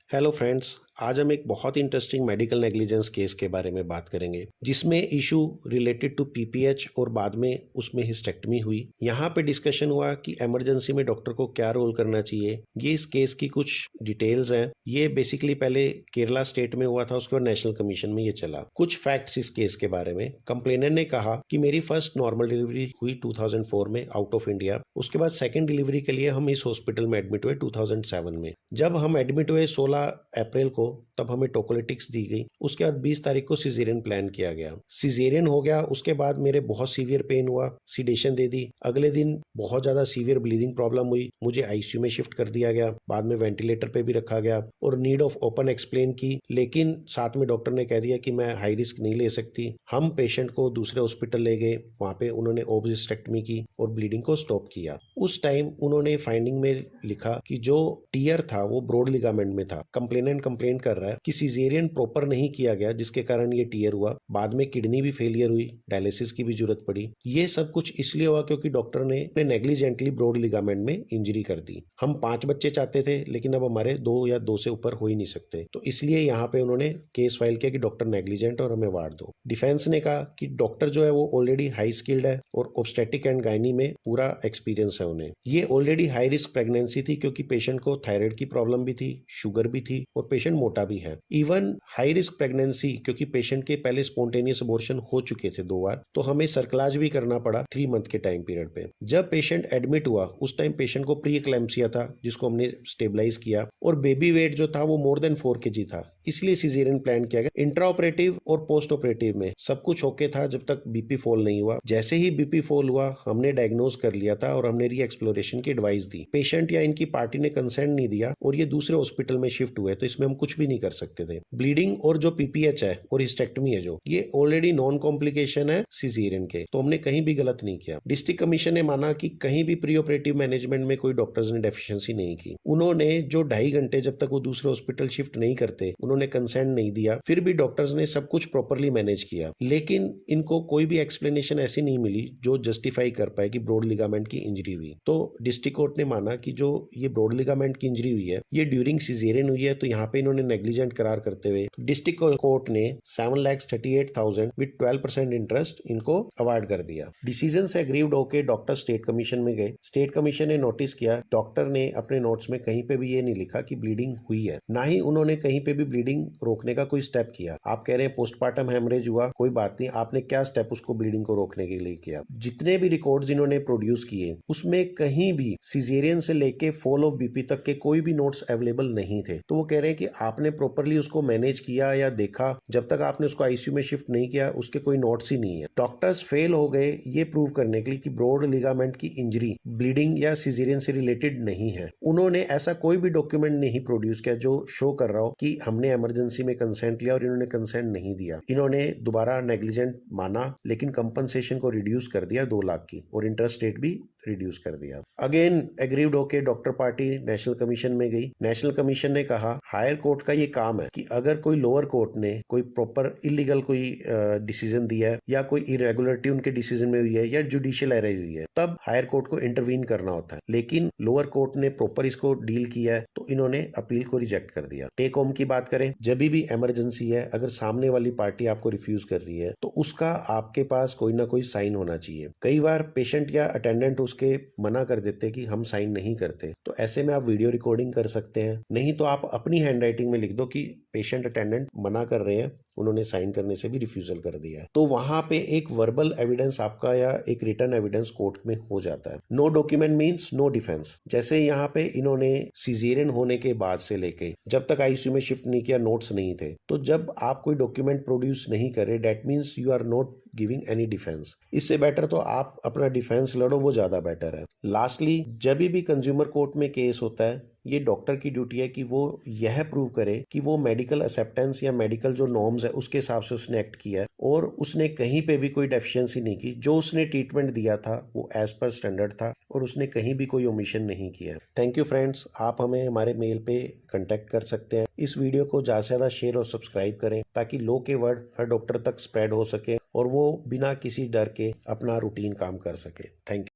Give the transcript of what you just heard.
Hello friends, आज हम एक बहुत इंटरेस्टिंग मेडिकल नेग्लिजेंस केस के बारे में बात करेंगे जिसमें इशू रिलेटेड टू पीपीएच और बाद में उसमें हिस्टेक्टमी हुई। यहाँ पे डिस्कशन हुआ कि इमरजेंसी में डॉक्टर को क्या रोल करना चाहिए। ये इस केस की कुछ डिटेल्स हैं। ये बेसिकली पहले केरला स्टेट में हुआ था, उसके बाद नेशनल कमीशन में ये चला। कुछ फैक्ट्स इस केस के बारे में। कंप्लेनर ने कहा कि मेरी फर्स्ट नॉर्मल डिलीवरी हुई 2004 में आउट ऑफ इंडिया। उसके बाद सेकेंड डिलीवरी के लिए हम इस हॉस्पिटल में एडमिट हुए 2007 में। जब हम एडमिट हुए 16 अप्रैल को, तब हमें टोकोलिटिक्स दी गई। उसके बाद 20 तारीख को सिजेरियन प्लान किया गया। सिजेरियन हो गया, उसके बाद मेरे बहुत सीवियर पेन हुआ, सिडेशन दे दी। अगले दिन बहुत ज्यादा सीवियर ब्लीडिंग प्रॉब्लम हुई, मुझे आईसीयू में शिफ्ट कर दिया गया, बाद में वेंटिलेटर पे भी रखा गया और नीड ऑफ ओपन एक्सप्लेन की, लेकिन साथ में डॉक्टर ने कह दिया कि मैं हाई रिस्क नहीं ले सकती। हम पेशेंट को दूसरे हॉस्पिटल ले गए, वहां पे उन्होंने ओबसिस्टेक्टमी की और ब्लीडिंग को स्टॉप किया। उस टाइम उन्होंने फाइंडिंग में लिखा कि जो टीयर था वो ब्रॉड लिगामेंट में था। कंप्लेनेंट कंप्लेन कर रहा है कि सिजेरियन प्रॉपर नहीं किया गया, जिसके कारण ये टीयर हुआ। बाद में किडनी भी फेलियर हुई, डायलिसिस की भी जरूरत पड़ी। ये सब कुछ इसलिए हुआ क्योंकि डॉक्टर ने नेग्लिजेंटली ब्रॉड लिगामेंट में इंजरी कर दी। हम 5 बच्चे चाहते थे, लेकिन अब हमारे 2 या 2 से ऊपर हो ही नहीं सकते, तो इसलिए यहाँ पे उन्होंने केस फाइल किया कि डॉक्टर नेग्लिजेंट और हमें वार्ड दो। डिफेंस ने कहा कि डॉक्टर जो है वो ऑलरेडी हाई स्किल्ड है और ऑब्स्टेटिक एंड गायनी में पूरा एक्सपीरियंस है उन्हें। ये ऑलरेडी हाई रिस्क प्रेगनेंसी थी क्योंकि पेशेंट को थायराइड की प्रॉब्लम भी थी, शुगर भी थी और पेशेंट मोटा भी है। इवन हाई रिस्क प्रेगनेंसी क्योंकि पेशेंट के पहले स्पॉन्टेनियस अबॉर्शन हो चुके थे 2 बार, तो हमें सर्कलाज भी करना पड़ा 3 मंथ के टाइम पीरियड पे। जब पेशेंट एडमिट हुआ उस टाइम पेशेंट को प्री एक्लैम्पसिया था, जिसको हमने स्टेबलाइज किया, और बेबी वेट जो था वो मोर देन 4 kg था, इसलिए सिजेरियन प्लान किया गया। इंट्रा ऑपरेटिव और पोस्ट ऑपरेटिव में सब कुछ ओके था जब तक बीपी फॉल नहीं हुआ। जैसे ही बीपी फॉल हुआ हमने डायग्नोज कर लिया था और हमने री एक्सप्लोरेशन की एडवाइस दी। पेशेंट या इनकी पार्टी ने कंसेंट नहीं दिया और ये दूसरे हॉस्पिटल में शिफ्ट हुए, तो इसमें हम कुछ भी नहीं कर सकते थे। ब्लीडिंग और जो पीपीएच है और हिस्टेक्टमी है जो, ये ऑलरेडी नॉन कॉम्प्लिकेशन है सिजेरियन के, तो हमने कहीं भी गलत नहीं किया। डिस्ट्रिक्ट कमीशन ने माना कि कहीं भी प्री ऑपरेटिव मैनेजमेंट में कोई डॉक्टर्स ने डेफिशिएंसी नहीं की। उन्होंने जो 2.5 घंटे जब तक वो दूसरे हॉस्पिटल शिफ्ट नहीं करते, उन्होंने कंसेंट नहीं दिया, फिर भी डॉक्टर्स ने सब कुछ प्रॉपरली मैनेज किया। लेकिन इनको कोई भी एक्सप्लेनेशन ऐसी नहीं मिली जो जस्टिफाई कर पाए कि ब्रॉड लिगामेंट की इंजरी हुई। तो डिस्ट्रिक्ट कोर्ट ने माना कि जो ये ब्रॉड लिगामेंट की इंजरी हुई है ये ड्यूरिंग सिजेरियन हुई है, तो यहाँ पे इन्होंने नेग्लिजेंट करार करते हुए डिस्ट्रिक्ट कोर्ट ने 7,38,000 विद 12% इंटरेस्ट इनको अवार्ड कर दिया। डिसीजन से एग्रीव्ड होकर डॉक्टर स्टेट कमीशन में गए। स्टेट कमीशन ने नोटिस किया, डॉक्टर ने अपने नोट्स में कहीं पे भी ये नहीं लिखा कि ब्लीडिंग हुई है, ना ही उन्होंने कहीं पे भी ब्लीडिंग रोकने का कोई स्टेप किया। आप कह रहे हैं पोस्टमार्टम हेमरेज हुआ, कोई बात नहीं, आपने क्या स्टेप उसको ब्लीडिंग को रोकने के लिए किया? जितने भी रिकॉर्ड्स इन्होंने प्रोड्यूस किए उसमें कहीं भी सिजेरियन से लेके फॉल ऑफ बीपी तक के कोई भी नोट्स अवेलेबल नहीं थे। तो वो कह रहे हैं कि आपने प्रॉपरली उसको मैनेज किया या देखा, जब तक आपने उसको आईसीयू में शिफ्ट नहीं किया उसके कोई नोट्स ही नहीं है। डॉक्टर्स फेल हो गए ये प्रूव करने के लिए कि ब्रॉड लिगामेंट की इंजरी ब्लीडिंग या सिजेरियन से रिलेटेड नहीं है। उन्होंने ऐसा कोई भी डॉक्यूमेंट नहीं प्रोड्यूस किया जो शो कर रहा हो कि हमने इमरजेंसी में कंसेंट लिया और इन्होंने कंसेंट नहीं दिया। इन्होंने दोबारा नेग्लिजेंट माना, लेकिन कंपनसेशन को रिड्यूस कर दिया 2 लाख की, और इंटरेस्ट रेट भी रिड्यूस कर दिया। अगेन एग्रीव्ड होके डॉक्टर पार्टी नेशनल कमीशन में गई। नेशनल कमीशन ने कहा हायर कोर्ट का ये काम है कि अगर कोई लोअर कोर्ट ने कोई प्रॉपर इलीगल कोई डिसीजन दिया है या कोई इरेगुलरिटी उनके डिसीजन में हुई है या जुडिशियल एरर हुई है, तब हायर कोर्ट को इंटरवीन करना होता है। लेकिन लोअर कोर्ट ने प्रॉपर इसको डील किया है, तो इन्होंने अपील को रिजेक्ट कर दिया। टेक होम की बात करें, जब भी इमरजेंसी है, अगर सामने वाली पार्टी आपको रिफ्यूज कर रही है तो उसका आपके पास कोई ना कोई साइन होना चाहिए। कई बार पेशेंट या अटेंडेंट उसके मना कर देते कि हम साइन नहीं करते, तो ऐसे में आप वीडियो रिकॉर्डिंग कर सकते हैं, नहीं तो आप अपनी हैंड राइटिंग में लिख दो कि पेशेंट अटेंडेंट मना कर रहे हैं, उन्होंने साइन करने से भी रिफ्यूजल कर दिया है। तो वहां पे एक वर्बल एविडेंस आपका या एक रिटन एविडेंस कोर्ट में हो जाता है। No document means no defence. जैसे यहाँ पे इन्होंने सिजेरियन होने के बाद से लेके जब तक आईसीयू में शिफ्ट नहीं किया नोट्स नहीं थे, तो जब आप कोई डॉक्यूमेंट प्रोड्यूस नहीं कर रहे, that means you are not giving any defence. इससे बेटर तो आप अपना डिफेंस लड़ो, वो ज्यादा बेटर है। लास्टली, जब भी कंज्यूमर कोर्ट में केस होता है, ये डॉक्टर की ड्यूटी है कि वो यह प्रूव करे कि वो मेडिकल एक्सेप्टेंस या मेडिकल जो नॉर्म्स है उसके हिसाब से उसने एक्ट किया है और उसने कहीं पे भी कोई डेफिशिएंसी नहीं की। जो उसने ट्रीटमेंट दिया था वो एज पर स्टैंडर्ड था और उसने कहीं भी कोई ओमिशन नहीं किया। थैंक यू फ्रेंड्स, आप हमें हमारे मेल पे कांटेक्ट कर सकते हैं। इस वीडियो को ज़्यादा से ज़्यादा शेयर और सब्सक्राइब करें ताकि लो के वर्ड हर डॉक्टर तक स्प्रेड हो सके और वो बिना किसी डर के अपना रूटीन काम कर सके। Thank you.